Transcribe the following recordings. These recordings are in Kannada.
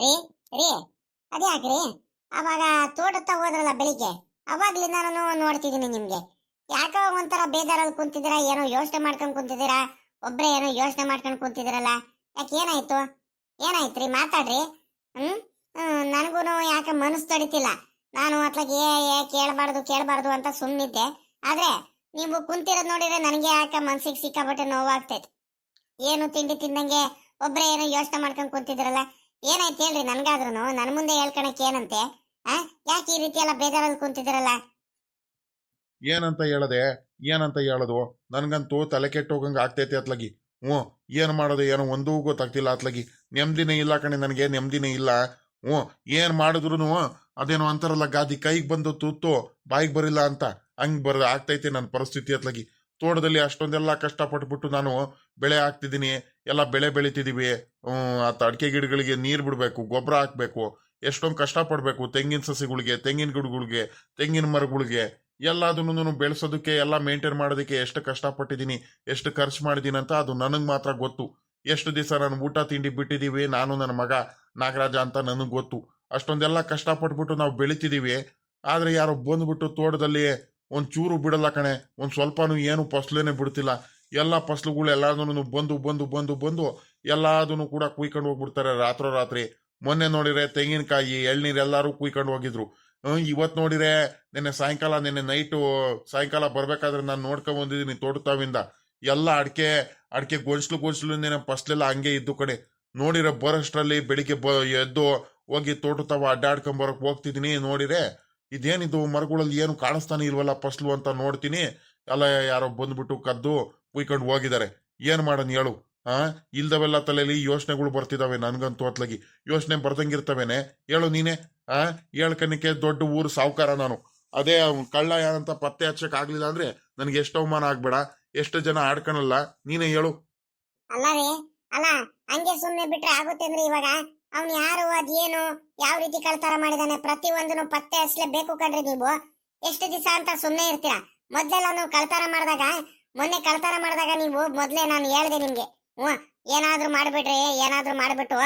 ರೀ ರೀ ಅದ್ಯಾಕ್ರಿ ಅವಾಗ ತೋಟತ್ತ ಹೋದ್ರಲ್ಲ ಬೆಳಿಗ್ಗೆ ಅವಾಗ್ಲಿಂದ ನಾನು ನೋಡ್ತಿದ್ದೀನಿ ನಿಮ್ಗೆ ಯಾಕೋ ಒಂಥರ ಬೇಜಾರಲ್ಲಿ ಕುಂತಿದ್ದೀರಾ, ಏನೋ ಯೋಚನೆ ಮಾಡ್ಕೊಂಡು ಕುಂತಿದ್ದೀರಾ, ಒಬ್ರೇ ಏನೋ ಯೋಚನೆ ಮಾಡ್ಕೊಂಡು ಕುಂತಿದ್ದೀರಲ್ಲ, ಯಾಕೆ ಏನಾಯ್ತು? ಏನಾಯ್ತ್ರಿ ಮಾತಾಡ್ರಿ. ಹ್ಮ್ ನನಗೂ ಯಾಕೆ ಮನಸ್ಸು ತಡಿತಿಲ್ಲ. ನಾನು ಅತ್ಲಾಗ ಕೇಳಬಾರ್ದು ಕೇಳಬಾರ್ದು ಅಂತ ಸುಮ್ಮನಿದ್ದೆ. ಆದ್ರೆ ನೀವು ಕುಂತಿರೋದ್ ನೋಡಿದ್ರೆ ನನಗೆ ಯಾಕೆ ಮನ್ಸಿಗೆ ಸಿಕ್ಕಾಪಟ್ಟೆ ನೋವಾಗ್ತೈತೆ. ಏನು ತಿಂಡಿ ತಿಂದಂಗೆ ಒಬ್ರೇ ಏನೋ ಯೋಚನೆ ಮಾಡ್ಕೊಂಡು ಕುಂತಿದ್ರಲ್ಲ, ಏನಾಯ್ತು ಹೇಳ್ರಿ ನನ್ಗಾದ್ರೂ. ನನ್ ಮುಂದೆ ಹೇಳ್ಕೊಳಕ್ ಏನಂತೆ? ಯಾಕೆ ಈ ರೀತಿ ಎಲ್ಲ ಬೇಜಾರಲ್ಲಿ ಕುಂತಿದ್ರಲ್ಲ? ಏನಂತ ಹೇಳದೆ, ಏನಂತ ಹೇಳೋದು? ನನ್ಗಂತೂ ತಲೆ ಕೆಟ್ಟೋಗಂಗ ಆಗ್ತೈತೆ ಅತ್ಲಾಗಿ. ಏನ್ ಮಾಡೋದು ಏನೋ ಒಂದೂ ಗೊತ್ತಾಗ್ತಿಲ್ಲ ಅತ್ಲಾಗಿ. ನೆಮ್ಮದಿನೇ ಇಲ್ಲ ಕಣೆ, ನನಗೆ ನೆಮ್ಮದಿನೇ ಇಲ್ಲ. ಏನ್ ಮಾಡಿದ್ರು ಅದೇನೋ ಅಂತಾರಲ್ಲ, ಗಾದಿ ಕೈಗೆ ಬಂದು ತುತ್ತು ಬಾಯಿಗೆ ಬರಿಲ್ಲ ಅಂತ, ಹಂಗ್ ಆಗ್ತೈತೆ ನನ್ನ ಪರಿಸ್ಥಿತಿ ಅತ್ಲಾಗಿ. ತೋಟದಲ್ಲಿ ಅಷ್ಟೊಂದೆಲ್ಲ ಕಷ್ಟಪಟ್ಬಿಟ್ಟು ನಾನು ಬೆಳೆ ಹಾಕ್ತಿದ್ದೀನಿ, ಎಲ್ಲ ಬೆಳೆ ಬೆಳಿತಿದೀವಿ. ಅಡಿಕೆ ಗಿಡಗಳಿಗೆ ನೀರು ಬಿಡಬೇಕು, ಗೊಬ್ಬರ ಹಾಕ್ಬೇಕು, ಎಷ್ಟೊಂದು ಕಷ್ಟಪಡ್ಬೇಕು. ತೆಂಗಿನ ಸಸಿಗಳಿಗೆ, ತೆಂಗಿನ ಗಿಡಗಳಿಗೆ, ತೆಂಗಿನ ಮರಗಳಿಗೆ ಎಲ್ಲದನ್ನು ಬೆಳೆಸೋದಕ್ಕೆ, ಎಲ್ಲ ಮೇಂಟೈನ್ ಮಾಡೋದಕ್ಕೆ ಎಷ್ಟು ಕಷ್ಟಪಟ್ಟಿದ್ದೀನಿ, ಎಷ್ಟು ಖರ್ಚು ಮಾಡಿದ್ದೀನಿ ಅಂತ ಅದು ನನಗೆ ಮಾತ್ರ ಗೊತ್ತು. ಎಷ್ಟು ದಿವಸ ನಾನು ಊಟ ತಿಂಡಿ ಬಿಟ್ಟಿದ್ದೀವಿ, ನಾನು ನನ್ನ ಮಗ ನಾಗರಾಜ ಅಂತ ನನಗೆ ಗೊತ್ತು. ಅಷ್ಟೊಂದೆಲ್ಲ ಕಷ್ಟಪಟ್ಬಿಟ್ಟು ನಾವು ಬೆಳಿತಿದ್ದೀವಿ. ಆದರೆ ಯಾರೋ ಬಂದ್ಬಿಟ್ಟು ತೋಟದಲ್ಲಿ ಒಂಚೂರು ಬಿಡಲ್ಲ ಕಣೆ, ಒಂದು ಸ್ವಲ್ಪನೂ ಏನು ಫಸ್ಲೇನೆ ಬಿಡ್ತಿಲ್ಲ. ಎಲ್ಲ ಫಸ್ಲುಗಳು ಎಲ್ಲದನ್ನು ಬಂದು ಬಂದು ಬಂದು ಬಂದು ಎಲ್ಲದನ್ನು ಕೂಡ ಕುಯ್ಕೊಂಡು ಹೋಗ್ಬಿಡ್ತಾರೆ ರಾತ್ರೋರಾತ್ರಿ. ಮೊನ್ನೆ ನೋಡಿದ್ರೆ ತೆಂಗಿನಕಾಯಿ, ಎಳ್ನೀರು ಎಲ್ಲರೂ ಕುಯ್ಕೊಂಡು ಹೋಗಿದ್ರು. ಇವತ್ತು ನೋಡಿದ್ರೆ ನಿನ್ನೆ ನೈಟು ಸಾಯಂಕಾಲ ಬರ್ಬೇಕಾದ್ರೆ ನಾನು ನೋಡ್ಕೊಂಡ್ ಬಂದಿದ್ದೀನಿ ತೋಟತಾವಿಂದ. ಎಲ್ಲ ಅಡಿಕೆ ಗೋಡ್ಸ್ಲು ಫಸ್ಲೆಲ್ಲ ಹಂಗೆ ಇದ್ದು ಕಡೆ. ನೋಡಿದ್ರೆ ಬರೋಷ್ಟರಲ್ಲಿ ಬೆಳಿಗ್ಗೆ ಎದ್ದು ಹೋಗಿ ತೋಟತಾವ ಅಡ್ಡಾಡ್ಕೊಂಬರಕ್ ಹೋಗ್ತಿದ್ದೀನಿ. ನೋಡಿದ್ರೆ ಇದೇನಿದು ಮರಗಳಲ್ಲಿ ಏನು ಕಾಣಿಸ್ತಾನೆ ಇಲ್ವಲ್ಲ ಫಸ್ಲು ಅಂತ ನೋಡ್ತೀನಿ. ಎಲ್ಲ ಯಾರೋ ಬಂದ್ಬಿಟ್ಟು ಕದ್ದು ಕುಯ್ಕೊಂಡು ಹೋಗಿದ್ದಾರೆ. ಏನ್ ಮಾಡೋಣ ಹೇಳು? ಇಲ್ದವೆಲ್ಲ ತಲೆಯಲ್ಲಿ ಯೋಚನೆಗಳು ಬರ್ತಿದಾವೆ ನನ್ಗಂತೂ. ಅತ್ಲಾಗಿ ಯೋಚನೆ ಬರ್ದಂಗಿರ್ತವೇನೆ ಹೇಳು ನೀನೆ. ಹೇಳ್ಕನಿಕೆ ದೊಡ್ಡ ಊರು ಸಾವುಕಾರ ನಾನು. ಅದೇ ಕಳ್ಳ ಯಾರಂತ ಪತ್ತೆ ಹಚ್ಚಕ್ ಆಗ್ಲಿಲ್ಲ ಅಂದ್ರೆ ನನ್ಗೆ ಎಷ್ಟು ಅವಮಾನ ಆಗ್ಬೇಡ, ಎಷ್ಟು ಜನ ಆಡ್ಕಣಲ್ಲ, ನೀನೇ ಹೇಳು. ಅಲ್ಲ ರೀ, ಅಲ್ಲ ಹಂಗೆ ಸುಮ್ನೆ ಬಿಟ್ರೆ ಆಗುತ್ತೆ ಅಂದ್ರೆ ಇವಾಗ ಅವ್ನು ಯಾರು, ಅದೇನು, ಯಾವ ರೀತಿ ಕಳ್ತಾರ ಮಾಡಿದಾನೆ ಪ್ರತಿ ಒಂದನ್ನು ಪತ್ತೆ ಹಚ್ಚಲೇಬೇಕು ಕಣ್ರಿ. ನೀವು ಎಷ್ಟು ದಿವಸ ಅಂತ ಸುಮ್ನೆ ಇರ್ತೀರಾ? ಮೊದ್ಲೆಲ್ಲ ನೀವು ಕಳ್ತಾರ ಮಾಡಿದಾಗ, ಮೊನ್ನೆ ಕಳ್ತಾರ ಮಾಡಿದಾಗ ನೀವು ಮೊದ್ಲೇ ನಾನು ಹೇಳ್ದೆ ನಿಮ್ಗೆ, ಏನಾದ್ರೂ ಮಾಡ್ಬಿಟ್ಟು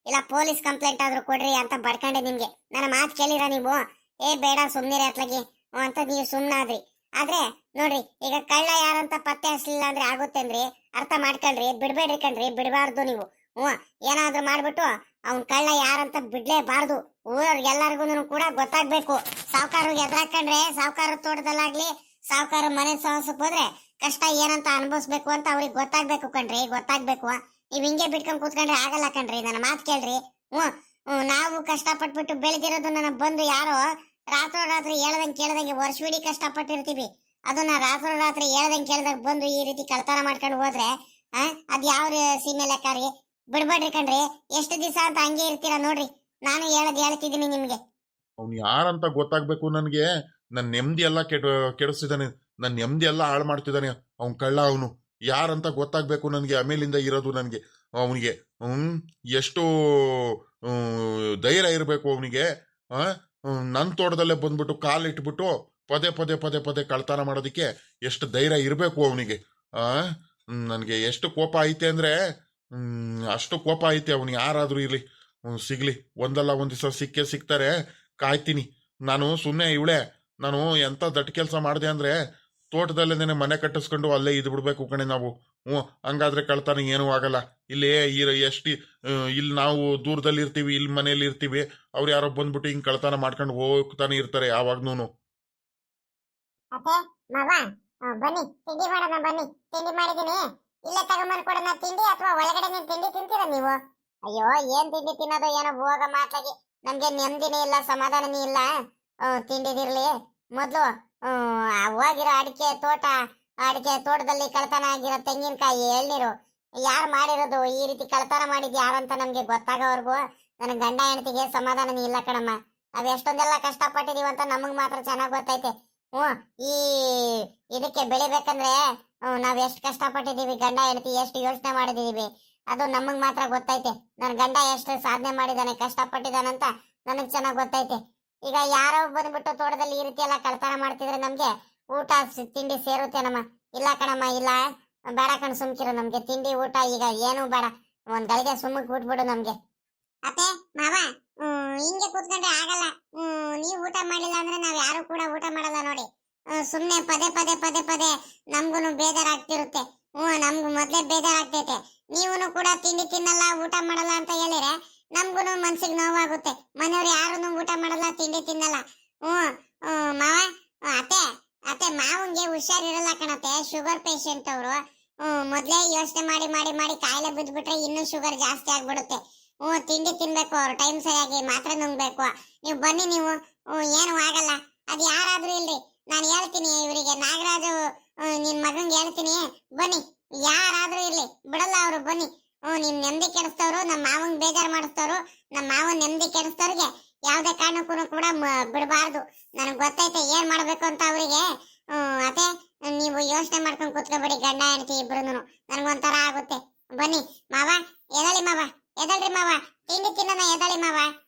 ಇಲ್ಲ ಪೊಲೀಸ್ ಕಂಪ್ಲೇಂಟ್ ಆದ್ರೂ ಕೊಡ್ರಿ ಅಂತ ಬಡ್ಕೊಂಡೆ ನಿಮ್ಗೆ. ನನ್ನ ಮಾತು ಕೇಳಿರ ನೀವು? ಬೇಡ ಸುಮ್ನಿರಿ ಅತ್ಲಾಗಿ ಅಂತ ನೀವು ಸುಮ್ನಾದ್ರಿ. ಆದ್ರೆ ನೋಡ್ರಿ, ಈಗ ಕಳ್ಳ ಯಾರಂತ ಪತ್ತೆ ಹಚ್ಚಲಿಲ್ಲ ಅಂದ್ರೆ ಆಗುತ್ತೆ ಅಂದ್ರಿ, ಅರ್ಥ ಮಾಡ್ಕೊಳ್ರಿ, ಬಿಡ್ಬೇಡ್ರಿ ಕಣ್ರಿ, ಬಿಡಬಾರ್ದು ನೀವು. ಏನಾದ್ರೂ ಮಾಡ್ಬಿಟ್ಟು ಅವ್ನ್ ಕಳ್ಳ ಯಾರಂತ ಬಿಡ್ಲೇಬಾರ್ದು. ಊರವ್ರಿಗೆಲ್ಲರಿಗೂ ಕೂಡ ಗೊತ್ತಾಗ್ಬೇಕು. ಸಾವುಕಾರಿಗೆ ಎದ್ರಾಕಂಡ್ರೆ, ಸಾವುಕಾರ ತೋಟದಲ್ಲಾಗ್ಲಿ, ಸಾವುಕಾರ ಮನೆ ಸಾಹಸಕ್ಕೆ ಹೋದ್ರೆ ಕಷ್ಟ ಏನಂತ ಅನುಭವಿಸ್ಬೇಕು ಅಂತ ಅವ್ರಿಗೆ ಗೊತ್ತಾಗ್ಬೇಕು ಕಣ್ರಿ, ಗೊತ್ತಾಗ್ಬೇಕು. ನೀವ್ ಹಿಂಗೆ ಬಿಟ್ಕೊಂಡ್ ಕೂತ್ಕೊಂಡ್ರೆ ಆಗಲ್ಲ ಕಣ್ರಿ, ನನ್ನ ಮಾತು ಕೇಳ್ರಿ. ನಾವು ಕಷ್ಟಪಟ್ಬಿಟ್ಟು ಬೆಳೆದಿರೋದು ನನ್ನ ಬಂದು ಯಾರೋ ರಾತ್ರಿ ಹೇಳ್ದಂಗೆ ಕೇಳ್ದಂಗೆ ವರ್ಷವಿಡೀ ಕಷ್ಟಪಟ್ಟಿರ್ತೀವಿ. ಅದನ್ನ ರಾತ್ರಿ ಹೇಳ್ದಂಗೆ ಕೇಳ್ದಾಗ ಬಂದು ಈ ರೀತಿ ಕಳ್ತನ ಮಾಡ್ಕೊಂಡು ಹೋದ್ರೆ ಅದ್ ಯಾವ ಸೀಮೆ ಲೆಕ್ಕಾರಿ? ಬಿಡ್ಬೇಡ್ರಿ ಕಣ್ರಿ. ಎಷ್ಟು ದಿವಸ ಅಂತ ಹಂಗೆ ಇರ್ತೀರಾ ನೋಡ್ರಿ. ನಾನು ಹೇಳ್ತಿದ್ದೀನಿ ನಿಮ್ಗೆ. ಅವ್ನು ಯಾರಂತ ಗೊತ್ತಾಗ್ಬೇಕು ನನ್ಗೆ. ನನ್ನ ನೆಮ್ಮದಿ ಎಲ್ಲ ಕೆಡಿಸ್ತಿದ್ದಾನೆ, ನನ್ನ ನೆಮ್ಮದಿ ಎಲ್ಲ ಹಾಳು ಮಾಡ್ತಿದ್ದಾನೆ ಅವ್ನ್ ಕಳ್ಳ. ಅವನು ಯಾರಂತ ಗೊತ್ತಾಗ್ಬೇಕು ನನ್ಗೆ. ಆಮೇಲಿಂದ ಇರೋದು ನನ್ಗೆ ಅವನಿಗೆ ಎಷ್ಟು ಧೈರ್ಯ ಇರಬೇಕು ಅವನಿಗೆ. ನನ್ನ ತೋಟದಲ್ಲೇ ಬಂದ್ಬಿಟ್ಟು ಕಾಲಿಟ್ಬಿಟ್ಟು ಪದೇ ಪದೇ ಪದೇ ಪದೇ ಕಳ್ತನ ಮಾಡೋದಿಕ್ಕೆ ಎಷ್ಟು ಧೈರ್ಯ ಇರಬೇಕು ಅವನಿಗೆ. ನನಗೆ ಎಷ್ಟು ಕೋಪ ಐತೆ ಅಂದ್ರೆ ಅಷ್ಟು ಕೋಪ ಐತೆ. ಅವನು ಯಾರಾದ್ರೂ ಇರ್ಲಿ, ಸಿಗ್ಲಿ, ಒಂದಲ್ಲ ಒಂದ್ ದಿವಸ ಸಿಗ್ತಾರೆ, ಕಾಯ್ತೀನಿ ನಾನು. ಸುಮ್ಮನೆ ಇವಳೆ ನಾನು ಎಂತ ದಟ್ ಕೆಲಸ ಮಾಡಿದೆ ಅಂದ್ರೆ ತೋಟದಲ್ಲೇನೆ ಮನೆ ಕಟ್ಟಿಸ್ಕೊಂಡು ಅಲ್ಲೇ ಇದ್ ಬಿಡ್ಬೇಕು ಕಣೆ ನಾವು. ಹಂಗಾದ್ರೆ ಕಳ್ತನ ಏನೂ ಆಗಲ್ಲ. ಇಲ್ಲೇ ಇಲ್ಲಿ ನಾವು ದೂರದಲ್ಲಿ ಇರ್ತೀವಿ, ಇಲ್ಲಿ ಮನೇಲಿ ಇರ್ತೀವಿ, ಅವ್ರು ಯಾರೋ ಬಂದ್ಬಿಟ್ಟು ಹಿಂಗ್ ಕಳ್ತನ ಮಾಡ್ಕೊಂಡು ಹೋಗ್ತಾನೆ ಇರ್ತಾರೆ ಯಾವಾಗ್ನೂ. ಬನ್ನಿ ತಿಂಡಿ ಮಾಡೋಣ, ಬನ್ನಿ ತಿಂಡಿ ಮಾಡಿದೀನಿ. ಇಲ್ಲೇ ತಗೊಂಬಂದ್ ಕೊಡೋಣ ತಿಂಡಿ, ಅಥವಾ ಒಳಗಡೆ ತಿಂಡಿ ತಿಂತೀರಾ ನೀವು? ಅಯ್ಯೋ, ಏನ್ ತಿಂಡಿ ತಿನ್ನೋದು ಏನೋ ಹೋಗ ಮಾತಾಗಿ. ನಮ್ಗೆ ನೆಮ್ಮದಿನೇ ಇಲ್ಲ, ಸಮಾಧಾನನೇ ಇಲ್ಲ. ತಿಂಡಿದಿರ್ಲಿ ಮೊದ್ಲು. ಹೋಗಿರೋ ಅಡಿಕೆ ತೋಟದಲ್ಲಿ ಕಳ್ತನ ಆಗಿರೋ ತೆಂಗಿನಕಾಯಿ, ಎಳ್ನೀರು ಯಾರು ಮಾಡಿರೋದು, ಈ ರೀತಿ ಕಳ್ತನ ಮಾಡಿದ್ ಯಾರಂತ ನಮ್ಗೆ ಗೊತ್ತಾಗೋವರೆಗೂ ನನ್ನ ಗಂಡ ಹೆಂಡತಿಗೆ ಸಮಾಧಾನನೇ ಇಲ್ಲ ಕಣಮ್ಮ. ನಾವ್ ಎಷ್ಟೊಂದೆಲ್ಲ ಕಷ್ಟಪಟ್ಟಿದೀವಿ ಅಂತ ನಮಗ್ ಮಾತ್ರ ಚೆನ್ನಾಗ್ ಗೊತ್ತೈತೆ. ಈ ಇದಕ್ಕೆ ಬೆಳಿಬೇಕಂದ್ರೆ ನಾವ್ ಎಷ್ಟು ಕಷ್ಟಪಟ್ಟಿದೀವಿ, ಗಂಡ ಹೆಂಡತಿ ಎಷ್ಟು ಯೋಚನೆ ಮಾಡಿದೀವಿ, ಅದು ನಮಗ್ ಮಾತ್ರ ಗೊತ್ತೈತೆ. ನನ್ನ ಗಂಡ ಎಷ್ಟು ಸಾಧನೆ ಮಾಡಿದಾನೆ, ಕಷ್ಟಪಟ್ಟಿದಾನಂತ ನನಗ್ ಚೆನ್ನಾಗ್ ಗೊತ್ತೈತೆ. ಈಗ ಯಾರೋ ಬಂದ್ಬಿಟ್ಟು ತೋಟದಲ್ಲಿ ಈ ರೀತಿ ಎಲ್ಲ ಕಳ್ತನ ಮಾಡ್ತಿದ್ರೆ ನಮ್ಗೆ ಊಟ ತಿಂಡಿ ಸೇರುತ್ತೇನಮ್ಮ? ಇಲ್ಲ ಕಣಮ್ಮ, ಇಲ್ಲ, ಬೇಡ ಕಣ್ ಸುಮ್ಕಿರು. ನಮ್ಗೆ ತಿಂಡಿ ಊಟ ಈಗ ಏನು ಬೇಡ, ಒಂದ್ ಗಳಿಗೆ ಸುಮ್ಮಕ್ ಬಿಟ್ಬಿಡು ನಮ್ಗೆ. ಅತ್ತೆ ಮಾವ ಹಿಂಗೆ ಕೂತ್ಕೊಂಡ್ರೆ ಆಗಲ್ಲ. ನೀವು ಊಟ ಮಾಡಿಲ್ಲ ಅಂದ್ರೆ ನಾವ್ ಯಾರು ಕೂಡ ಊಟ ಮಾಡಲ್ಲ ನೋಡಿ. ಸುಮ್ನೆ ಪದೇ ಪದೇ ಪದೇ ಪದೇ ನಮ್ಗೂನು ಬೇಜಾರಾಗ್ತಿರುತ್ತೆ. ನಮ್ಗೂ ಮೊದ್ಲೇ ಬೇಜಾರಾಗ್ತೈತೆ. ನೀವುನು ಕೂಡ ತಿಂಡಿ ತಿನ್ನಲ್ಲ ಊಟ ಮಾಡಲ್ಲ ಅಂತ ಹೇಳಿದ್ರೆ ನಮ್ಗೂನು ಮನ್ಸಿಗೆ ನೋವಾಗುತ್ತೆ. ಮನೆಯವ್ರು ಯಾರು ಊಟ ಮಾಡಲ್ಲ ತಿಂಡಿ ತಿನ್ನಲ್ಲ. ಮಾವ, ಅತ್ತೆ ಅತ್ತೆ ಮಾವಂಗೆ ಹುಷಾರಿರಲ್ಲ ಕಣತ್ತೆ, ಶುಗರ್ ಪೇಷಂಟ್ ಅವರು. ಮೊದ್ಲೇ ಯೋಚನೆ ಮಾಡಿ ಮಾಡಿ ಮಾಡಿ ಕಾಯಿಲೆ ಬಿದ್ಬಿಟ್ರೆ ಇನ್ನೂ ಶುಗರ್ ಜಾಸ್ತಿ ಆಗ್ಬಿಡುತ್ತೆ. ತಿಂಡಿ ತಿನ್ಬೇಕು, ಅವ್ರು ಟೈಮ್ ಸರಿಯಾಗಿ ಮಾತ್ರೆ ನುಂಗ್ಬೇಕು. ನೀವು ಬನ್ನಿ, ನೀವು ಏನು ಆಗಲ್ಲ. ಅದ್ ಯಾರಾದ್ರೂ ಇಲ್ರಿ, ನಾನು ಹೇಳ್ತೀನಿ ಇವರಿಗೆ, ನಾಗರಾಜು ನಿನ್ ಮಗಂಗೆ ಹೇಳ್ತೀನಿ, ಬನ್ನಿ. ಯಾರಾದ್ರೂ ಇರ್ಲಿ ಬಿಡಲ್ಲ ಅವ್ರು, ಬನ್ನಿ. ನಿಮ್ ನೆಮ್ಮದಿ ಕೆಡಿಸ್ತವ್ರು, ನಮ್ಮ ಮಾವಂಗ್ ಬೇಜಾರ್ ಮಾಡಿಸ್ತವ್ರು, ನಮ್ಮ ಮಾವನ್ ನೆಮ್ಮದಿ ಕೆಡಿಸ್ತವ್ರಿಗೆ ಯಾವ್ದೇ ಕಾರಣಕ್ಕೂ ಕೂಡ ಬಿಡಬಾರ್ದು. ನನಗ್ ಗೊತ್ತೈತೆ ಏನ್ ಮಾಡ್ಬೇಕು ಅಂತ ಅವರಿಗೆ. ಅದೇ ನೀವು ಯೋಚನೆ ಮಾಡ್ಕೊಂಡು ಕೂತ್ಕೊಬೇಡಿ, ಗಂಡ ಹೆಂಡತಿ ಇಬ್ರು. ನನ್ಗೊಂಥರ ಆಗುತ್ತೆ. ಬನ್ನಿ ಮಾವ, ಎದಳಿ ಮಾವ, ಎದಳ್ರಿ ಮಾವ, ತಿಂಡಿ ತಿನ್ನೋಣ, ಎದಳಿ ಮಾವ.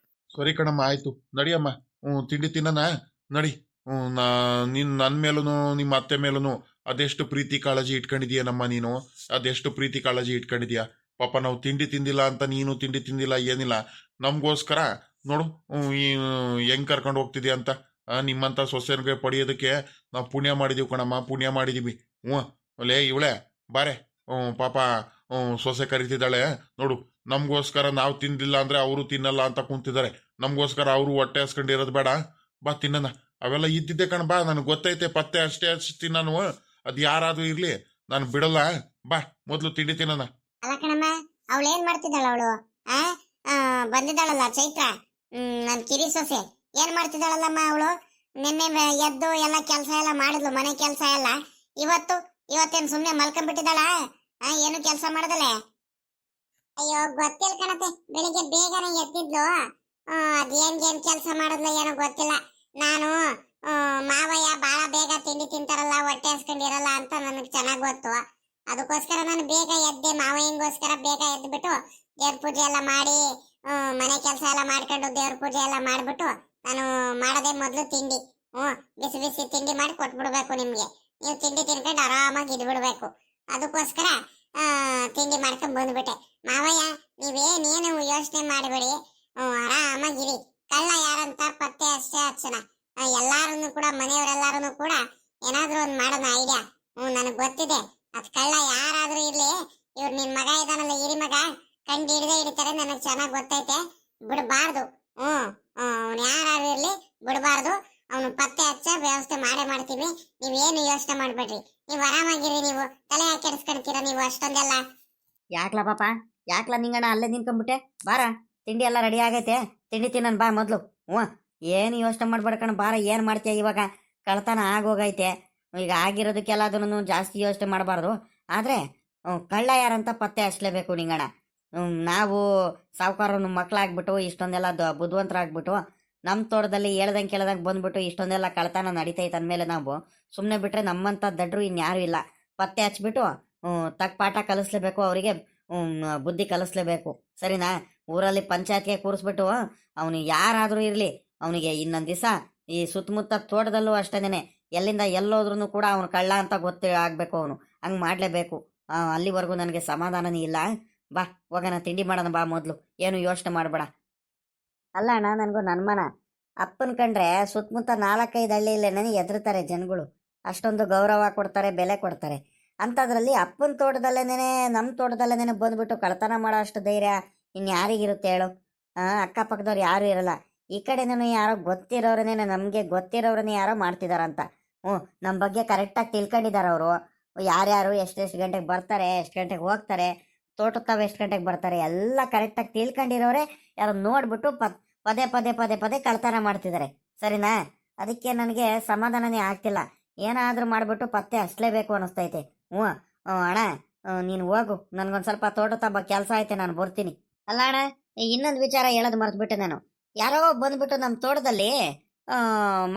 ಸರಿ ಕಣಮ್ಮ, ಆಯ್ತು ನಡಿಯಮ್ಮ. ತಿಂಡಿ ತಿನ್ನನ ನಡಿ. ನೀನ್ ನನ್ನ ಮೇಲೂ ನಿಮ್ಮ ಅತ್ತೆ ಮೇಲೂ ಅದೆಷ್ಟು ಪ್ರೀತಿ ಕಾಳಜಿ ಇಟ್ಕೊಂಡಿದೀಯನಮ್ಮ ನೀನು, ಅದೆಷ್ಟು ಪ್ರೀತಿ ಕಾಳಜಿ ಇಟ್ಕೊಂಡಿದೀಯ. ಪಾಪ ನಾವು ತಿಂಡಿ ತಿಂದಿಲ್ಲ ಅಂತ ನೀನು ತಿಂಡಿ ತಿಂದಿಲ್ಲ ಏನಿಲ್ಲ, ನಮಗೋಸ್ಕರ ನೋಡು ಹೆಂಗ್ ಕರ್ಕೊಂಡು ಹೋಗ್ತಿದ್ಯಾ ಅಂತ. ನಿಮ್ಮಂತ ಸೊಸೆಗೆ ಪಡೆಯೋದಕ್ಕೆ ನಾವು ಪುಣ್ಯ ಮಾಡಿದೀವಿ ಕಣಮ್ಮ, ಪುಣ್ಯ ಮಾಡಿದೀವಿ. ಅಲ್ಲೇ ಇವಳೆ ಬಾರೆ, ಪಾಪ ಸೊಸೆ ಕರಿತಿದ್ದಾಳೆ ನೋಡು. ನಮಗೋಸ್ಕರ ನಾವು ತಿಂದಿಲ್ಲ ಅಂದ್ರೆ ಅವರು ತಿನ್ನಲ್ಲ ಅಂತ ಕುಂತಿದ್ದಾರೆ. ನಮಗೋಸ್ಕರ ಅವರು ಹೊಟ್ಟೆ ಹಸ್ಕೊಂಡಿರೋದು ಬೇಡ, ಬಾ ತಿನ್ನೋಣ. ಅವೆಲ್ಲ ಇದ್ದಿದ್ದೆ ಕಣ, ಬಾ. ನನಗೆ ಗೊತ್ತೈತೆ, ಪತ್ತೆ ಅಷ್ಟೇ ಹಚ್ತೀನಿ ನಾನು. ಅದು ಯಾರಾದ್ರೂ ಇರ್ಲಿ, ನಾನು ಬಿಡಲ್ಲ. ಬಾ ಮೊದ್ಲು ತಿಂಡಿ ತಿನ್ನೋಣ. ಅಲ್ಲ ಕಣಮ್ಮ, ಅವಳು ಏನ್ ಮಾಡ್ತಿದ್ದಾಳ ಅವಳು? ಬಂದಿದ್ದಾಳಲ್ಲ ಚೈತ್ರ, ನನ್ ಕಿರಿ ಸೊಸೆ, ಏನ್ ಮಾಡ್ತಿದ್ದಾಳಲ್ಲಮ್ಮ ಅವಳು? ನಿನ್ನೆ ಎದ್ದು ಎಲ್ಲ ಕೆಲಸ ಎಲ್ಲ ಮಾಡಿದ್ಲು, ಮನೆ ಕೆಲಸ ಎಲ್ಲ. ಇವತ್ತೇನ್ ಸುಮ್ನೆ ಮಲ್ಕೊಂಡ್ಬಿಟ್ಟಿದ್ದಾಳ? ಏನು ಕೆಲಸ ಮಾಡದಲೆ? ಅಯ್ಯೋ ಗೊತ್ತಿಲ್ಲ ಕಣತೆ, ಬೆಳಿಗ್ಗೆ ಬೇಗನೆ ಎದ್ದಿದ್ಲು. ಅದೇನ್ ಕೆಲಸ ಮಾಡಿದ್ಲು ಏನೋ ಗೊತ್ತಿಲ್ಲ. ನಾನು ಮಾವಯ್ಯ ಬಾಳ ಬೇಗ ತಿಂಡಿ ತಿಂತಾರಲ್ಲ, ಹೊಟ್ಟೆ ಹಸ್ಕೊಂಡಿರಲ್ಲ ಅಂತ ನನಗೆ ಚೆನ್ನಾಗ್ ಗೊತ್ತು. ಅದಕ್ಕೋಸ್ಕರ ನಾನು ಬೇಗ ಎದ್ದೆ, ಮಾವಯ್ಯಂಗೋಸ್ಕರ ಬೇಗ ಎದ್ಬಿಟ್ಟು ದೇವ್ರ ಪೂಜೆ ಎಲ್ಲ ಮಾಡಿ, ಮನೆ ಕೆಲಸ ಎಲ್ಲ ಮಾಡ್ಕೊಂಡು ದೇವ್ರ ಪೂಜೆ ಎಲ್ಲ ಮಾಡ್ಬಿಟ್ಟು ನಾನು ಮಾಡದೆ ಮೊದ್ಲು ತಿಂಡಿ. ಬಿಸಿ ಬಿಸಿ ತಿಂಡಿ ಮಾಡಿ ಕೊಟ್ಬಿಡ್ಬೇಕು ನಿಮ್ಗೆ. ನೀವು ತಿಂಡಿ ತಿನ್ಕೊಂಡು ಆರಾಮಾಗಿ ಇದ್ಬಿಡ್ಬೇಕು. ಅದಕ್ಕೋಸ್ಕರ ತಿಂಡಿ ಮಾಡ್ಕೊಂಡ್ ಬಂದ್ಬಿಟ್ಟೆ. ಮಾವಯ್ಯ, ನೀವೇನೇನು ಯೋಚನೆ ಮಾಡಬೇಡಿ, ಆರಾಮಾಗಿರಿ. ಕಳ್ಳ ಯಾರಂತ ಪತ್ತೆ ಅಷ್ಟೇ ಹಚ್ಚನ. ಎಲ್ಲಾರು ಕೂಡ, ಮನೆಯವರೆಲ್ಲಾರು ಕೂಡ ಏನಾದ್ರೂ ಒಂದ್ ಮಾಡೋಣ ಐಡಿಯಾ. ನನಗ್ ಗೊತ್ತಿದೆ, ಅದ್ ಕಳ್ಳ ಯಾರಾದ್ರೂ ಇರ್ಲಿ, ಇವ್ರು ನಿನ್ ಮಗ ಇದಾನಲ್ಲ, ಹಿರಿ ಮಗ, ಕಂಡು ಹಿಡಿದೇ ಹಿಡಿತಾರೆ. ನನಗ್ ಚೆನ್ನಾಗ್ ಗೊತ್ತೈತೆ, ಬಿಡಬಾರ್ದು. ಅವ್ನು ಯಾರು ಇರ್ಲಿ ಬಿಡಬಾರ್ದು. ಅವನು ಪತ್ತೆ ಹಚ್ಚ ವ್ಯವಸ್ಥೆ ಮಾಡ್ತೀವಿ. ನೀವೇನು ಯೋಚನೆ ಮಾಡ್ಬೇಡ್ರಿ, ನೀವು ಆರಾಮಾಗಿರಿ. ನೀವು ತಲೆ ಯಾಕೆ ಕೆಡಿಸ್ಕೊಂತೀರ ನೀವು ಅಷ್ಟೊಂದೆಲ್ಲ? ಯಾಕ್ಲ ಪಾಪ, ಯಾಕ್ಲ ನಿಂಗಣ್ಣ ಅಲ್ಲೇ ನಿಂತ್ಕೊಂಡ್ಬಿಟ್ಟೆ? ಬಾರ, ತಿಂಡಿ ಎಲ್ಲ ರೆಡಿ ಆಗೈತೆ, ತಿಂಡಿ ತಿನ್ನನ್ ಬಾ ಮೊದ್ಲು. ಏನು ಯೋಚನೆ ಮಾಡ್ಬೇಡ್ಕಣ, ಬಾರ. ಏನ್ ಮಾಡ್ತೀಯ ಇವಾಗ? ಕಳ್ತನ ಆಗೋಗೈತೆ. ಈಗ ಆಗಿರೋದಕ್ಕೆಲ್ಲ ಅದನ್ನು ಜಾಸ್ತಿ ಯೋಚನೆ ಮಾಡಬಾರ್ದು. ಆದ್ರೆ ಕಳ್ಳ ಯಾರಂತ ಪತ್ತೆ ಹಚ್ಲೇಬೇಕು ನಿಂಗಣ್ಣ. ನಾವು ಸಾವುಕಾರನು ಮಕ್ಕಳಾಗ್ಬಿಟ್ಟು ಇಷ್ಟೊಂದೆಲ್ಲ ಬುದ್ಧಿವಂತರಾಗ್ಬಿಟ್ಟು ನಮ್ಮ ತೋಟದಲ್ಲಿ ಹೇಳ್ದಂಗೆ ಕೇಳ್ದಂಗೆ ಬಂದ್ಬಿಟ್ಟು ಇಷ್ಟೊಂದೆಲ್ಲ ಕಳ್ತನ ನಡೀತೈತೆ ಅಂದಮೇಲೆ ನಾವು ಸುಮ್ಮನೆ ಬಿಟ್ರೆ ನಮ್ಮಂಥ ದಡ್ರು ಇನ್ಯಾರು ಇಲ್ಲ. ಪತ್ತೆ ಹಚ್ಬಿಟ್ಟು ತಕ್ಕ ಪಾಠ ಕಲಿಸ್ಲೇಬೇಕು, ಅವರಿಗೆ ಬುದ್ಧಿ ಕಲಿಸ್ಲೇಬೇಕು. ಸರಿನಾ? ಊರಲ್ಲಿ ಪಂಚಾಯತ್ಗೆ ಕೂರಿಸ್ಬಿಟ್ಟು ಅವನು ಯಾರಾದರೂ ಇರಲಿ, ಅವನಿಗೆ ಇನ್ನೊಂದು ದಿವಸ ಈ ಸುತ್ತಮುತ್ತ ತೋಟದಲ್ಲೂ ಅಷ್ಟೇನೆ ಎಲ್ಲಿಂದ ಎಲ್ಲೋದ್ರೂ ಕೂಡ ಅವನು ಕಳ್ಳ ಅಂತ ಗೊತ್ತೇ ಆಗಬೇಕು. ಅವನು ಹಂಗೆ ಮಾಡಲೇಬೇಕು. ಅಲ್ಲಿವರೆಗೂ ನನಗೆ ಸಮಾಧಾನನೇ ಇಲ್ಲ. ಬಾ ಹೋಗೋಣ, ತಿಂಡಿ ಮಾಡೋಣ ಬಾ ಮೊದಲು. ಏನು ಯೋಚನೆ ಮಾಡಬೇಡ. ಅಲ್ಲ ಅಣ್ಣ, ನನಗೂ ನನ್ನ ಮನ ಅಪ್ಪನ ಕಂಡ್ರೆ ಸುತ್ತಮುತ್ತ 4-5 ಹಳ್ಳಿಯಲ್ಲೇ ನನಗೆ ಎದುರ್ತಾರೆ ಜನಗಳು. ಅಷ್ಟೊಂದು ಗೌರವ ಕೊಡ್ತಾರೆ, ಬೆಲೆ ಕೊಡ್ತಾರೆ. ಅಂಥದ್ರಲ್ಲಿ ಅಪ್ಪನ ತೋಟದಲ್ಲೇನೆ, ನಮ್ಮ ತೋಟದಲ್ಲೇನೆ ಬಂದ್ಬಿಟ್ಟು ಕಳ್ತನ ಮಾಡೋ ಅಷ್ಟು ಧೈರ್ಯ ಇನ್ಯಾರಿಗಿರುತ್ತೆ ಹೇಳು? ಅಕ್ಕಪಕ್ಕದವ್ರು ಯಾರೂ ಇರಲ್ಲ. ಈ ಕಡೆನೂ ಯಾರೋ ಗೊತ್ತಿರೋರನ್ನೇ, ನಮಗೆ ಗೊತ್ತಿರೋರನ್ನೇ ಯಾರೋ ಮಾಡ್ತಿದಾರಂತ. ನಮ್ಮ ಬಗ್ಗೆ ಕರೆಕ್ಟಾಗಿ ತಿಳ್ಕೊಂಡಿದ್ದಾರೆ ಅವರು. ಯಾರ್ಯಾರು ಎಷ್ಟೆಷ್ಟು ಗಂಟೆಗೆ ಬರ್ತಾರೆ, ಎಷ್ಟು ಗಂಟೆಗೆ ಹೋಗ್ತಾರೆ, ತೋಟಕ್ಕೆ ತಾವು ಎಷ್ಟು ಗಂಟೆಗೆ ಬರ್ತಾರೆ, ಎಲ್ಲ ಕರೆಕ್ಟಾಗಿ ತಿಳ್ಕೊಂಡಿರೋರೆ ಯಾರೋ ನೋಡ್ಬಿಟ್ಟು ಪದೇ ಪದೇ ಪದೇ ಪದೇ ಕಳ್ತನ ಮಾಡ್ತಿದ್ದಾರೆ. ಸರಿನಾ? ಅದಕ್ಕೆ ನನಗೆ ಸಮಾಧಾನನೇ ಆಗ್ತಿಲ್ಲ. ಏನಾದರೂ ಮಾಡಿಬಿಟ್ಟು ಪತ್ತೆ ಹಚ್ಚಲೇಬೇಕು ಅನ್ನಿಸ್ತೈತೆ. ಅಣ್ಣ, ನೀನು ಹೋಗು, ನನಗೊಂದು ಸ್ವಲ್ಪ ತೋಟ ಕೆಲಸ ಐತೆ, ನಾನು ಬರ್ತೀನಿ. ಅಲ್ಲ ಅಣ್ಣ, ಇನ್ನೊಂದು ವಿಚಾರ ಹೇಳೋದು ಮರೆತುಬಿಟ್ಟೆ ನಾನು. ಯಾರೋ ಬಂದ್ಬಿಟ್ಟು ನಮ್ಮ ತೋಟದಲ್ಲಿ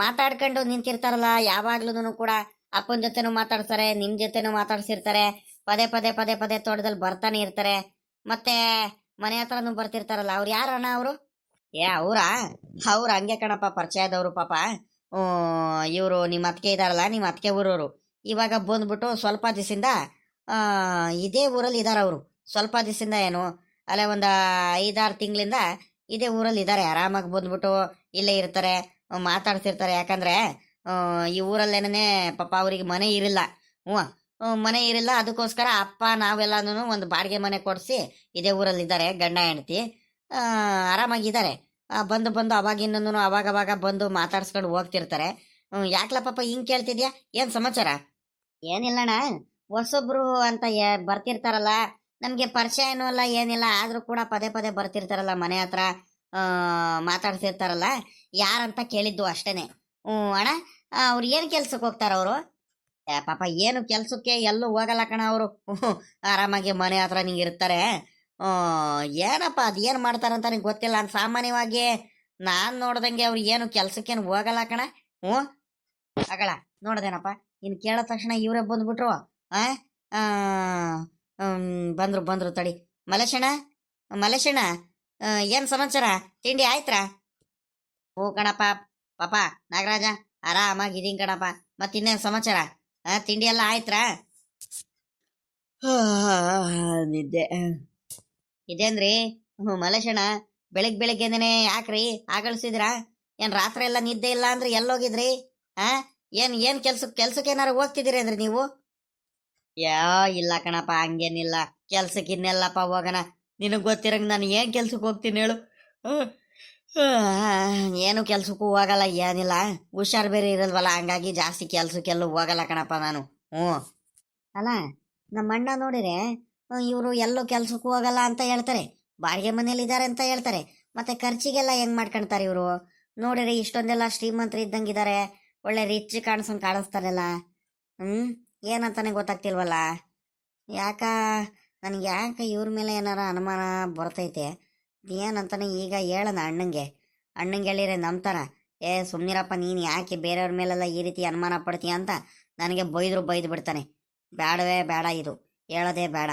ಮಾತಾಡ್ಕೊಂಡು ನಿಂತಿರ್ತಾರಲ್ಲ, ಯಾವಾಗ್ಲೂ ಕೂಡ ಅಪ್ಪನ ಜೊತೆನೂ ಮಾತಾಡ್ತಾರೆ, ನಿಮ್ಮ ಜೊತೆನೂ ಮಾತಾಡ್ಸಿರ್ತಾರೆ. ಪದೇ ಪದೇ ಪದೇ ಪದೇ ತೋಟದಲ್ಲಿ ಬರ್ತಾನೆ ಇರ್ತಾರೆ. ಮತ್ತೆ ಮನೆ ಹತ್ರನೂ ಬರ್ತಿರ್ತಾರಲ್ಲ, ಅವ್ರು ಯಾರಣ್ಣ ಅವರು? ಅವ್ರ ಹಂಗೆ ಕಣಪ್ಪ, ಪರಿಚಯದವರು ಪಾಪ. ಇವರು ನಿಮ್ಮ ಅತ್ತಿಗೆ ಇದಾರಲ್ಲ, ನಿಮ್ಮ ಅತ್ತಿಗೆ ಊರವರು. ಇವಾಗ ಬಂದ್ಬಿಟ್ಟು ಸ್ವಲ್ಪ ದಿವಸದಿಂದ ಇದೇ ಊರಲ್ಲಿ ಇದಾರ ಅವರು. ಸ್ವಲ್ಪ ದಿವಸದಿಂದ ಏನು ಅಲ್ಲೇ ಒಂದು 5-6 ತಿಂಗಳಿಂದ ಇದೇ ಊರಲ್ಲಿ ಇದ್ದಾರೆ, ಆರಾಮಾಗಿ ಬಂದ್ಬಿಟ್ಟು ಇಲ್ಲೇ ಇರ್ತಾರೆ, ಮಾತಾಡ್ತಿರ್ತಾರೆ. ಯಾಕಂದ್ರೆ ಈ ಊರಲ್ಲೇನೇ ಪಾಪ ಅವ್ರಿಗೆ ಮನೆ ಇರಿಲ್ಲ. ಹ್ಞೂ ಮನೆ ಇರಿಲ್ಲ, ಅದಕ್ಕೋಸ್ಕರ ಅಪ್ಪ ನಾವೆಲ್ಲನೂ ಒಂದು ಬಾಡಿಗೆ ಮನೆ ಕೊಡಿಸಿ ಇದೇ ಊರಲ್ಲಿ ಇದ್ದಾರೆ, ಗಂಡ ಹೆಂಡತಿ ಆರಾಮಾಗಿದ್ದಾರೆ. ಬಂದು ಬಂದು ಅವಾಗಿನ್ನೂ ಅವಾಗವಾಗ ಬಂದು ಮಾತಾಡ್ಸ್ಕೊಂಡು ಹೋಗ್ತಿರ್ತಾರೆ. ಯಾಕ್ಲ ಪಾಪ ಹಿಂಗ್ ಕೇಳ್ತಿದ್ಯಾ? ಏನ್ ಸಮಾಚಾರ? ಏನಿಲ್ಲಣ್ಣ, ಹೊಸೊಬ್ರು ಅಂತ ಬರ್ತಿರ್ತಾರಲ್ಲ, ನಮ್ಗೆ ಪರಿಚಯ ಏನೂ ಅಲ್ಲ ಏನಿಲ್ಲ, ಆದ್ರೂ ಕೂಡ ಪದೇ ಪದೇ ಬರ್ತಿರ್ತಾರಲ್ಲ ಮನೆ ಹತ್ರ, ಮಾತಾಡ್ತಿರ್ತಾರಲ್ಲ, ಯಾರಂತ ಕೇಳಿದ್ದು ಅಷ್ಟೇನೆ. ಅಣ್ಣ, ಅವ್ರು ಏನು ಕೆಲ್ಸಕ್ಕೆ ಹೋಗ್ತಾರ ಅವರು? ಪಾಪ ಏನು ಕೆಲ್ಸಕ್ಕೆ ಎಲ್ಲೂ ಹೋಗಲ್ಲ ಕಣ ಅವರು. ಆರಾಮಾಗಿ ಮನೆ ಹತ್ರ ನಿಂಗೆ ಇರ್ತಾರೆ. ಏನಪ್ಪ ಅದು ಏನು ಮಾಡ್ತಾರಂತ ನನಗೆ ಗೊತ್ತಿಲ್ಲ. ಅಂತ ಸಾಮಾನ್ಯವಾಗಿ ನಾನು ನೋಡ್ದಂಗೆ ಅವ್ರು ಏನು ಕೆಲ್ಸಕ್ಕೇನು ಹೋಗಲ್ಲ ಕಣ. ಅಗಳ ನೋಡ್ದೇನಪ್ಪ, ಇನ್ನು ಕೇಳಿದ ತಕ್ಷಣ ಇವರೇ ಬಂದ್ಬಿಟ್ರು. ಬಂದ್ರು ಬಂದ್ರು ತಡಿ. ಮಲೇಶಣ್ಣ, ಮಲೇಶಣ್ಣ, ಏನು ಸಮಾಚಾರ? ತಿಂಡಿ ಆಯ್ತ್ರಾ? ಹ್ಞೂ ಕಣಪ್ಪ. ಪಾಪ ನಾಗರಾಜ, ಆರಾಮಾಗಿದ್ದೀನಿ ಕಣಪ್ಪ. ಮತ್ತಿನ್ನೇನು ಸಮಾಚಾರ? ತಿಂಡಿ ಎಲ್ಲ ಆಯ್ತ್ರಾ? ನಿದ್ದೆ ಇದೇನ್ರಿ? ಮಲೇಶಣ್ಣ, ಬೆಳಿಗ್ಗೆನೆ ಯಾಕ್ರಿ ಆಗಳಿಸಿದ್ರಾ? ಏನು ರಾತ್ರಿ ಎಲ್ಲ ನಿದ್ದೆ ಇಲ್ಲ ಅಂದ್ರೆ ಎಲ್ಲೋಗಿದ್ರಿ? ಏನು ಕೆಲ್ಸಕ್ಕೆ ಏನಾರು ಹೋಗ್ತಿದ್ದೀರಿ ಅಂದ್ರೆ ನೀವು? ಇಲ್ಲ ಕಣಪ್ಪ, ಹಂಗೇನಿಲ್ಲ. ಕೆಲ್ಸಕ್ಕೆ ಇನ್ನೆಲ್ಲಪ್ಪ ಹೋಗೋಣ. ನಿನಗೆ ಗೊತ್ತಿರಂಗೆ ನಾನು ಏನು ಕೆಲ್ಸಕ್ಕೆ ಹೋಗ್ತೀನಿ ಹೇಳು? ಏನು ಕೆಲ್ಸಕ್ಕೂ ಹೋಗಲ್ಲ, ಏನಿಲ್ಲ. ಹುಷಾರು ಬೇರೆ ಇರಲ್ವಲ್ಲ, ಹಂಗಾಗಿ ಜಾಸ್ತಿ ಕೆಲ್ಸಕ್ಕೆಲ್ಲೂ ಹೋಗಲ್ಲ ಕಣಪ್ಪ ನಾನು. ಅಲ್ಲ, ನಮ್ಮ ಅಣ್ಣ ನೋಡಿರೆ ಇವರು ಎಲ್ಲೂ ಕೆಲ್ಸಕ್ಕೂ ಹೋಗಲ್ಲ ಅಂತ ಹೇಳ್ತಾರೆ, ಬಾಡಿಗೆ ಮನೇಲಿ ಇದ್ದಾರೆ ಅಂತ ಹೇಳ್ತಾರೆ. ಮತ್ತೆ ಖರ್ಚಿಗೆಲ್ಲ ಹೆಂಗ್ ಮಾಡ್ಕೊಳ್ತಾರೆ ಇವರು? ನೋಡಿರಿ ಇಷ್ಟೊಂದೆಲ್ಲ ಶ್ರೀಮಂತರು ಇದ್ದಂಗಿದ್ದಾರೆ, ಒಳ್ಳೆ ರಿಚ್ ಕಾಣಿಸ್ತಾರಲ್ಲ. ಏನಂತಾನೆ ಗೊತ್ತಾಗ್ತಿಲ್ವಲ್ಲ. ನನಗೆ ಇವ್ರ ಮೇಲೆ ಏನಾರ ಅನುಮಾನ ಬರ್ತೈತೆ. ಏನಂತಾನೆ ಈಗ ಹೇಳೋಣ ಅಣ್ಣಂಗೆ ಹೇಳಿದ್ರೆ ನಂಬ್ತಾರ. ಸುಮ್ನಿರಪ್ಪ, ನೀನು ಯಾಕೆ ಬೇರೆಯವ್ರ ಮೇಲೆಲ್ಲ ಈ ರೀತಿ ಅನುಮಾನ ಪಡ್ತೀಯ ಅಂತ ನನಗೆ ಬೈದು ಬಿಡ್ತಾನೆ. ಬೇಡವೇ ಬೇಡ, ಇದು ಹೇಳೋದೇ ಬೇಡ.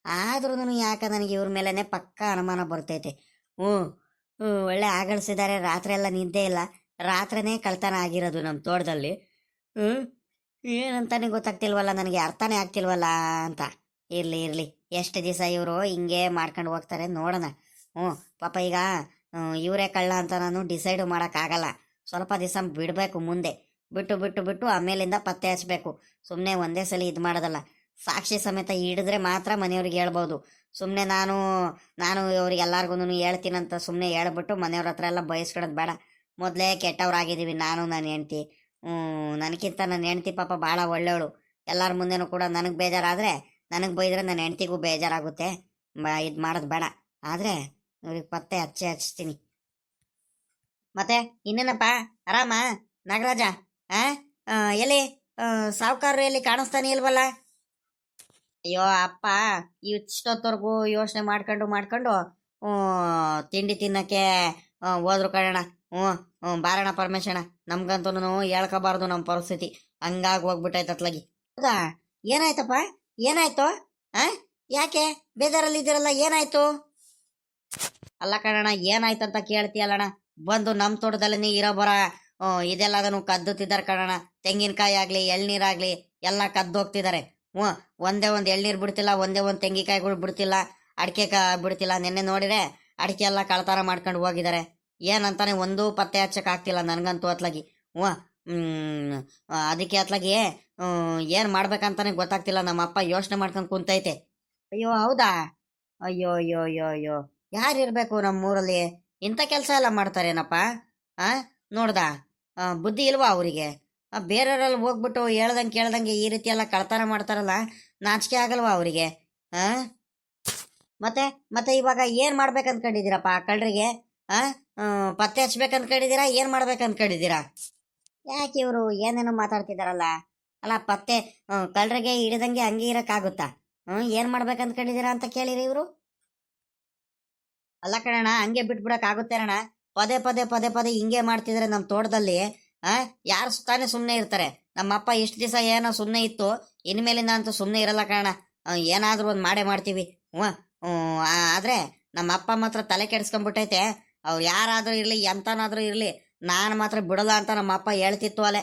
ಆದ್ರೂ ಯಾಕೆ ನನಗೆ ಇವ್ರ ಮೇಲೇ ಪಕ್ಕ ಅನುಮಾನ ಬರ್ತೈತೆ. ಒಳ್ಳೆ ಆಗಳಿಸಿದ್ದಾರೆ, ರಾತ್ರಿ ಎಲ್ಲ ನಿದ್ದೆ ಇಲ್ಲ, ರಾತ್ರಿನೇ ಕಳ್ತನ ಆಗಿರೋದು ನಮ್ಮ ತೋಟದಲ್ಲಿ. ಏನಂತಾನೆ ಗೊತ್ತಾಗ್ತಿಲ್ವಲ್ಲ, ನನಗೆ ಅರ್ಥನೇ ಆಗ್ತಿಲ್ವಲ್ಲ ಅಂತ. ಇರ್ಲಿ ಎಷ್ಟು ದಿವಸ ಇವರು ಹಿಂಗೆ ಮಾಡ್ಕೊಂಡು ಹೋಗ್ತಾರೆ ನೋಡೋಣ. ಪಾಪ ಈಗ ಇವರೇ ಕಳ್ಳ ಅಂತ ನಾನು ಡಿಸೈಡ್ ಮಾಡೋಕ್ಕಾಗಲ್ಲ. ಸ್ವಲ್ಪ ದಿವಸ ಬಿಡಬೇಕು, ಮುಂದೆ ಬಿಟ್ಟು ಆಮೇಲಿಂದ ಪತ್ತೆ ಹಚ್ಚಬೇಕು. ಸುಮ್ಮನೆ ಒಂದೇ ಸಲ ಇದು ಮಾಡೋದಲ್ಲ, ಸಾಕ್ಷಿ ಸಮೇತ ಹಿಡಿದ್ರೆ ಮಾತ್ರ ಮನೆಯವ್ರಿಗೆ ಹೇಳ್ಬೋದು. ಸುಮ್ಮನೆ ನಾನು ಇವ್ರಿಗೆಲ್ಲರಿಗೂ ಹೇಳ್ತೀನಂತ ಸುಮ್ಮನೆ ಹೇಳ್ಬಿಟ್ಟು ಮನೆಯವ್ರ ಹತ್ರ ಎಲ್ಲ ಬಯಸ್ಕೊಳೋದು ಬೇಡ. ಮೊದಲೇ ಕೆಟ್ಟವ್ರಾಗಿದ್ದೀವಿ ನಾನು, ನನ್ನ ಹೆಂಡ್ತಿ. ನನಗಿಂತ ನನ್ನ ಹೆಂಡ್ತಿ ಪಾಪ ಭಾಳ ಒಳ್ಳೆಯವಳು. ಎಲ್ಲರ ಮುಂದೆನೂ ಕೂಡ ನನಗೆ ಬೇಜಾರಾದರೆ, ನನಗೆ ಬೈದ್ರೆ ನನ್ನ ಹೆಂಡ್ತಿಗೂ ಬೇಜಾರಾಗುತ್ತೆ. ಇದು ಮಾಡೋದು ಬೇಡ. ಆದರೆ ಇವ್ರಿಗೆ ಪತ್ತೆ ಹಚ್ತೀನಿ. ಮತ್ತೆ ಇನ್ನೇನಪ್ಪ, ಆರಾಮ ನಾಗರಾಜ? ಎಲ್ಲಿ ಸಾವುಕಾರರು ಎಲ್ಲಿ ಕಾಣಿಸ್ತಾನೆ ಇಲ್ವಲ್ಲ? ಅಯ್ಯೋ ಅಪ್ಪ, ಇಷ್ಟೊತ್ತವರೆಗೂ ಯೋಚನೆ ಮಾಡ್ಕೊಂಡು ತಿಂಡಿ ತಿನ್ನಕ್ಕೆ ಹೋದ್ರು ಕಣಣ್ಣ. ಬಾರಣ ಪರಮೇಶಣ್ಣ, ನಮ್ಗಂತೂ ಹೇಳ್ಕೋಬಾರ್ದು ನಮ್ಮ ಪರಿಸ್ಥಿತಿ, ಹಂಗಾಗಿ ಹೋಗ್ಬಿಟ್ಟೈತೆ ಅತ್ಲಾಗಿ. ಹೌದಾ? ಏನಾಯ್ತಪ್ಪ? ಏನಾಯ್ತು? ಯಾಕೆ ಬೇಜಾರಲ್ಲಿ ಇದ್ದೀರಲ್ಲ, ಏನಾಯ್ತು? ಅಲ್ಲ ಕಣಣ್ಣ, ಏನಾಯ್ತಂತ ಕೇಳ್ತೀಯಲ್ಲಣ್ಣ. ಬಂದು ನಮ್ಮ ತೋಟದಲ್ಲೇ ಇರೋ ಬರ ಇದೆಲ್ಲದನ್ನು ಕದ್ದುತ್ತಿದ್ದಾರೆ ಕಣಣ್ಣ. ತೆಂಗಿನಕಾಯಿ ಆಗಲಿ ಎಳ್ನೀರಾಗಲಿ ಎಲ್ಲ ಕದ್ದು ಹೋಗ್ತಿದ್ದಾರೆ. ಒಂದೇ ಒಂದು ಎಳ್ನೀರು ಬಿಡ್ತಿಲ್ಲ, ಒಂದೇ ಒಂದು ತೆಂಗಿನಕಾಯಿಗಳು ಬಿಡ್ತಿಲ್ಲ, ಅಡಿಕೆ ಬಿಡ್ತಿಲ್ಲ. ನಿನ್ನೆ ನೋಡಿದ್ರೆ ಅಡಿಕೆ ಎಲ್ಲ ಕಳ್ತಾರ ಮಾಡ್ಕೊಂಡು ಹೋಗಿದ್ದಾರೆ. ಏನಂತಾನೆ ಒಂದೂ ಪತ್ತೆ ಹಚ್ಚಕ್ಕೆ ಆಗ್ತಿಲ್ಲ ನನಗಂತೂ ಅತ್ಲಾಗಿ. ಅದಕ್ಕೆ ಅತ್ಲಾಗಿ ಏನು ಮಾಡ್ಬೇಕಂತಾನೆ ಗೊತ್ತಾಗ್ತಿಲ್ಲ. ನಮ್ಮ ಅಪ್ಪ ಯೋಚನೆ ಮಾಡ್ಕೊಂಡು ಕುಂತೈತೆ. ಅಯ್ಯೋ ಹೌದಾ? ಅಯ್ಯೋ ಯಾರಿರ್ಬೇಕು ನಮ್ಮೂರಲ್ಲಿ ಇಂಥ ಕೆಲಸ ಎಲ್ಲ ಮಾಡ್ತಾರೇನಪ್ಪ? ನೋಡ್ದ, ಬುದ್ಧಿ ಇಲ್ವಾ ಅವರಿಗೆ? ಬೇರೆಯವರೆಲ್ಲ ಹೋಗ್ಬಿಟ್ಟು ಕೇಳ್ದಂಗೆ ಈ ರೀತಿ ಎಲ್ಲ ಕಳ್ತನ ಮಾಡ್ತಾರಲ್ಲ, ನಾಚಿಕೆ ಆಗಲ್ವಾ ಅವರಿಗೆ? ಮತ್ತೆ ಇವಾಗ ಏನು ಮಾಡ್ಬೇಕಂದ್ಕೊಂಡಿದ್ದೀರಪ್ಪ ಆ ಕಳ್ಳರಿಗೆ? ಪತ್ತೆ ಹಚ್ಬೇಕಂದ್ಕೊಂಡಿದ್ದೀರಾ? ಏನು ಮಾಡ್ಬೇಕಂದ್ಕೊಂಡಿದ್ದೀರಾ? ಯಾಕೆ ಇವರು ಏನೇನೋ ಮಾತಾಡ್ತಿದಾರಲ್ಲ? ಅಲ್ಲ, ಪತ್ತೆ ಕಳ್ಳರಿಗೆ ಹಿಡಿದಂಗೆ ಹಂಗೆ ಇರೋಕ್ಕಾಗುತ್ತಾ? ಏನು ಮಾಡ್ಬೇಕಂದ್ಕೊಂಡಿದ್ದೀರಾ ಅಂತ ಕೇಳಿರಿ ಇವರು. ಅಲ್ಲ ಕಣಣ್ಣ, ಹಂಗೆ ಬಿಟ್ಬಿಡಕ್ಕಾಗುತ್ತೆ ಅಣ್ಣ? ಪದೇ ಹಿಂಗೆ ಮಾಡ್ತಿದ್ರೆ ನಮ್ಮ ತೋಟದಲ್ಲಿ ಯಾರು ತಾನೇ ಸುಮ್ಮನೆ ಇರ್ತಾರೆ? ನಮ್ಮಪ್ಪ ಇಷ್ಟು ದಿವಸ ಏನೋ ಸುಮ್ಮನೆ ಇತ್ತು, ಇನ್ಮೇಲಿಂದ ಅಂತೂ ಸುಮ್ಮನೆ ಇರಲ್ಲ ಕಣಣ್ಣ. ಏನಾದರೂ ಒಂದು ಮಾಡೇ ಮಾಡ್ತೀವಿ. ಆದರೆ ನಮ್ಮ ಅಪ್ಪ ಮಾತ್ರ ತಲೆ ಕೆಡಿಸ್ಕೊಂಡ್ಬಿಟ್ಟೈತೆ. ಅವ್ರು ಯಾರಾದರೂ ಇರಲಿ, ಎಂತನಾದರೂ ಇರಲಿ, ನಾನು ಮಾತ್ರ ಬಿಡಲ್ಲ ಅಂತ ನಮ್ಮ ಅಪ್ಪ ಹೇಳ್ತಿತ್ತು ಅಲ್ಲೇ.